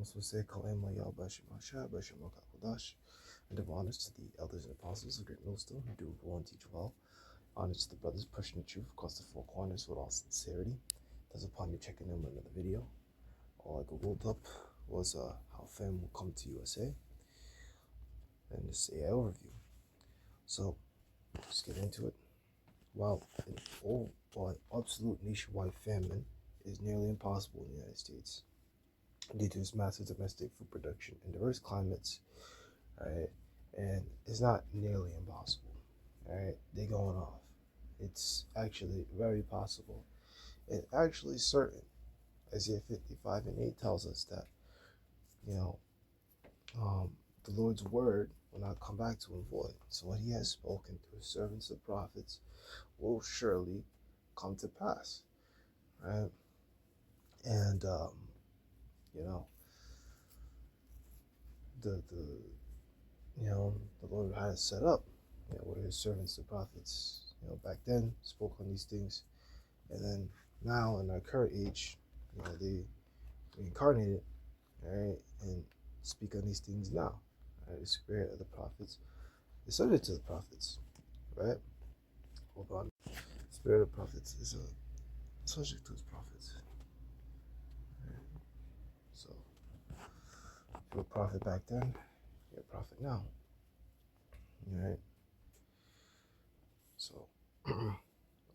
also say Kalema Yalbashim Hasha, Bashim Kodash, and give honors to the elders and apostles of Great Millstone who do go and teach well. Honors to the brothers pushing the truth across the four corners with all sincerity. Those upon me checking in with another video. All I googled up was how Famine will come to USA and just a overview. So let's get into it. While an absolute nationwide famine is nearly impossible in the United States due to its massive domestic food production in diverse climates, right? And it's not nearly impossible, right? They're going off. It's actually very possible and actually certain. Isaiah 55 and 8 tells us that, you know, the Lord's word will not come back to him void. So what he has spoken through his servants, the prophets, will surely come to pass, right? And you know, the the Lord had it set up, where his servants, the prophets, back then spoke on these things, and then now in our current age, they reincarnated, right, and speak on these things now. Right? The spirit of the prophets is subject to the prophets, right? Hold on. The spirit of the prophets is subject to his prophets. Right? So, if you're a prophet back then, you're a prophet now. Right? So,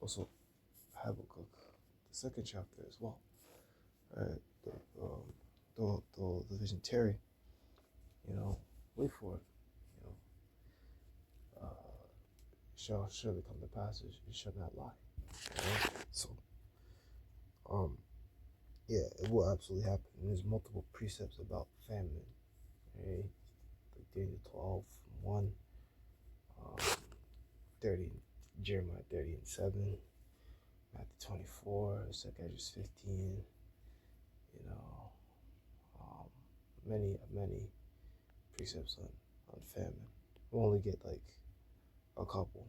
also Habakkuk, the second chapter as well. Right? The vision tarry, wait for it. Shall surely come to pass. It shall not lie. Right? So, yeah, it will absolutely happen. And there's multiple precepts about famine. Right? Like Daniel 12, 1, 30, Jeremiah 30 and 7, Matthew 24, 2 Ezra 15, many precepts on famine. We'll only get like a couple.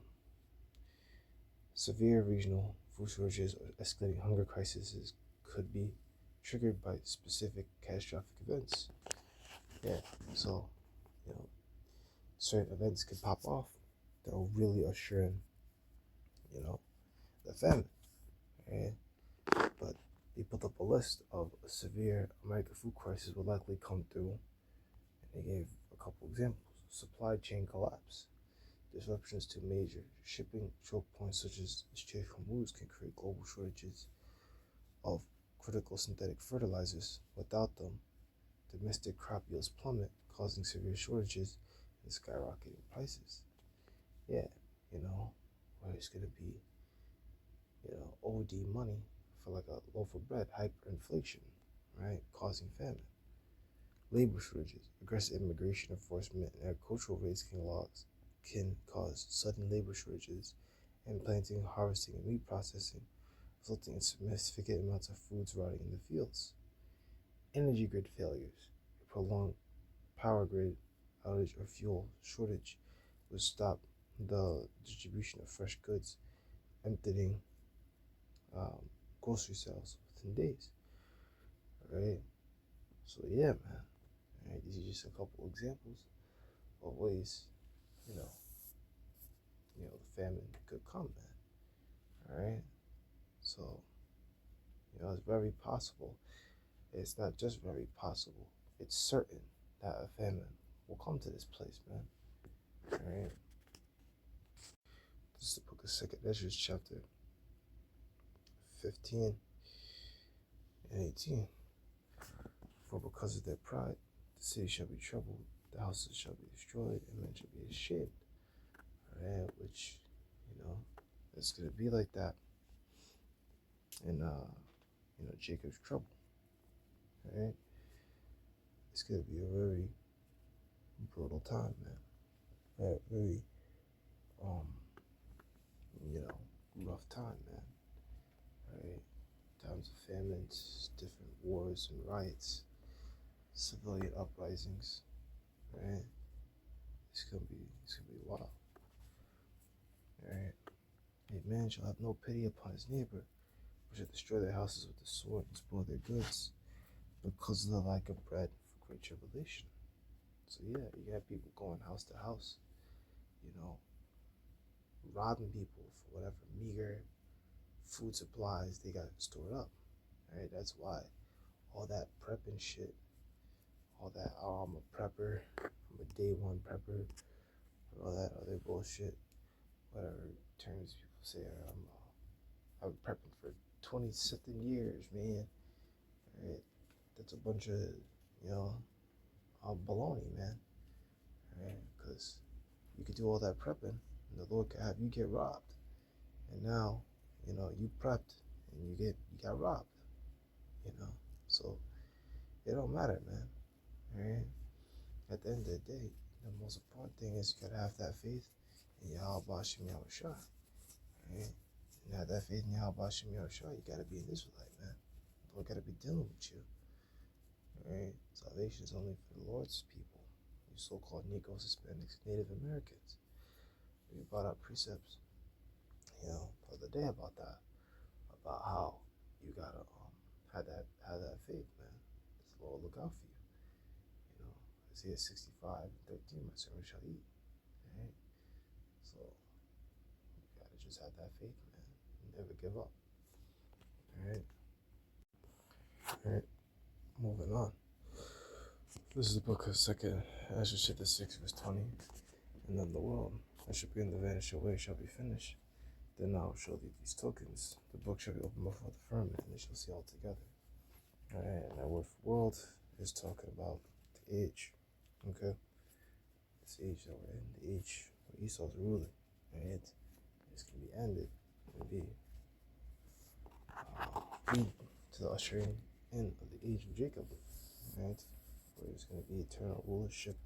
Severe regional food shortages or escalating hunger crises could be triggered by specific catastrophic events. Yeah, so, certain events could pop off that will really usher in, the famine. Right? But they put up a list of a severe American food crisis will likely come through, and they gave a couple examples. Supply chain collapse. Disruptions to major shipping choke points such as the Strait of Hormuz can create global shortages of critical synthetic fertilizers. Without them, domestic crop yields plummet, causing severe shortages and skyrocketing prices. Yeah, where it's going to be, OD money for like a loaf of bread, hyperinflation, right, causing famine. Labor shortages, aggressive immigration enforcement, and agricultural raids can cause sudden labor shortages in planting, harvesting, and meat processing, resulting in significant amounts of foods rotting in the fields. Energy grid failures, a prolonged power grid outage or fuel shortage would stop the distribution of fresh goods, emptying grocery sales within days. Right? So yeah, man. Right, these are just a couple examples of ways, the famine could come, man. Alright? So, it's very possible. It's not just very possible, it's certain that a famine will come to this place, man. Alright? This is the book of 2 Ezra, chapter 15 and 18. For because of their pride, the city shall be troubled, the houses shall be destroyed, and men shall be ashamed. Alright? Which, it's going to be like that in, Jacob's trouble. Right? It's going to be a very brutal time, man. Right? Very, rough time, man. Right? Times of famines, different wars and riots, civilian uprisings. Right? It's gonna be wild. Right? A man shall have no pity upon his neighbor, but shall destroy their houses with the sword and spoil their goods, because of the lack of bread great tribulation. So yeah, you got people going house to house, you know, robbing people for whatever meager food supplies they got stored up. Right? That's why all that prepping shit, all that, oh, I'm a prepper, I'm a day one prepper, all that other bullshit, whatever terms people say, I've been prepping for 20 something years, man. Right? That's a bunch of, you know, baloney, man. Right? Because you could do all that prepping, and the Lord could have you get robbed. And now, you know, you prepped and you got robbed. You know, so it don't matter, man. Right? At the end of the day, the most important thing is you gotta have that faith in Yahweh Shem Yahushua. Right? And have that faith in Yahweh Shem Yahushua, you gotta be an Israelite, man. The Lord gotta be dealing with you. Right? Salvation is only for the Lord's people. You so-called Negroes, Hispanics, Native Americans. We brought up precepts, you know, the other day about that, about how you gotta have that faith, man. The Lord will look out for you. You know, Isaiah 65:13, my servant shall eat. Right? So you gotta just have that faith, man. Never give up. Alright? Alright, moving on. This is the book of 2nd Ezra chapter 6, verse 20. And then the world that shall begin to vanish away shall be finished. Then I will show thee these tokens. The book shall be opened before the firmament, and they shall see all together. Alright, and that word for world is talking about the age. Okay? This age that we're in, the age where Esau's ruling. Right? It's going to be ended. It's going to be lead to the ushering in of the age of Jacob. Right? Where there's going to be eternal rulership.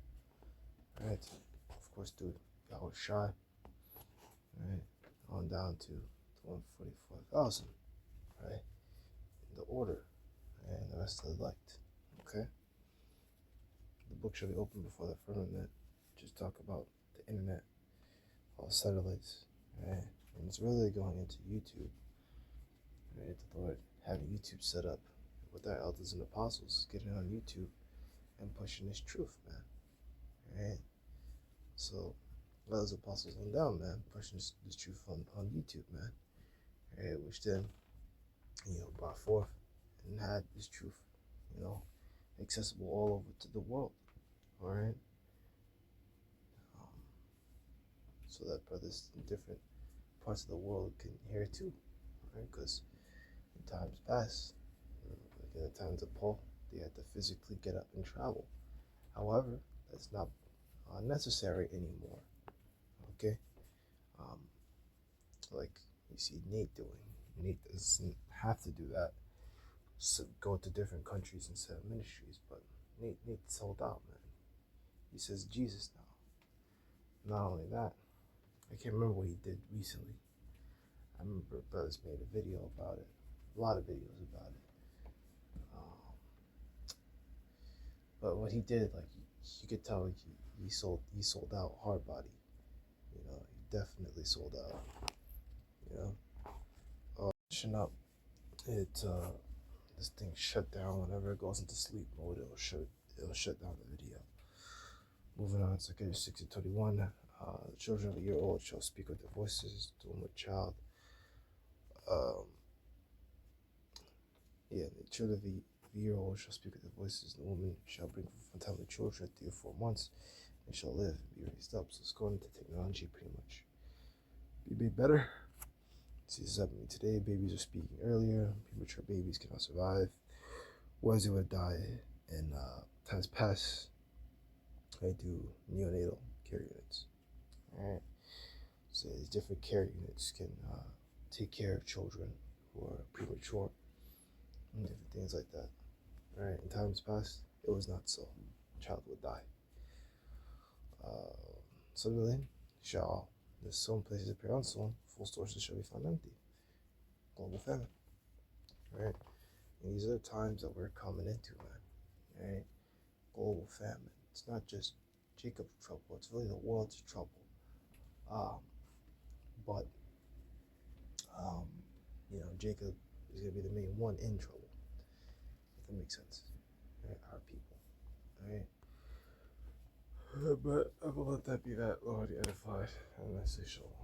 Right? Of course, through Yahweh Shai. Right? On down to 144,000. Right? In the order. And the rest of the light. Okay? The book shall be open before the firmament. Just talk about the internet, all satellites, right? And it's really going into YouTube, right? The Lord having YouTube set up with our elders and apostles, getting on YouTube and pushing this truth, man, right? So, elders and apostles on down, man, pushing this truth on YouTube, man, right? Which then, you know, brought forth and had this truth, you know, accessible all over to the world, all right? So that brothers in different parts of the world can hear it too, right? Because in times past, like in the times of Paul, they had to physically get up and travel. However, that's not necessary anymore, okay? Um, like you see Nate doing. Nate doesn't have to do that, so go to different countries and set up ministries, but Nate sold out, man. He says Jesus now. Not only that, I can't remember what he did recently. I remember brothers made a video about it, a lot of videos about it. But what he did, like you could tell, he sold out hard body. You know, he definitely sold out. You know, finishing up, this thing shut down whenever it goes into sleep mode. It'll shut down the video. Moving on to 6:21. The children of a year old shall speak with their voices. The woman child. The children of a year old shall speak with their voices. The woman shall bring forth untimely children at 3 or 4 months, and shall live and be raised up. So it's going into technology pretty much. Be made better. See, this is happening today. Babies are speaking earlier. Premature babies cannot survive. Ones they would die in times past. I do neonatal care units. Alright. So these different care units can take care of children who are premature and different things like that. Alright, in times past, it was not so. A child would die. Suddenly, shall the sown places appear unsown, full storages shall be found empty. Global famine. Right? And these are the times that we're coming into, man. Right? Global famine. It's not just Jacob's trouble, it's really the world's trouble. But you know, Jacob is gonna be the main one in trouble. If that makes sense. Right? Our people. But I will let that be that, Lord, edified, and this they shall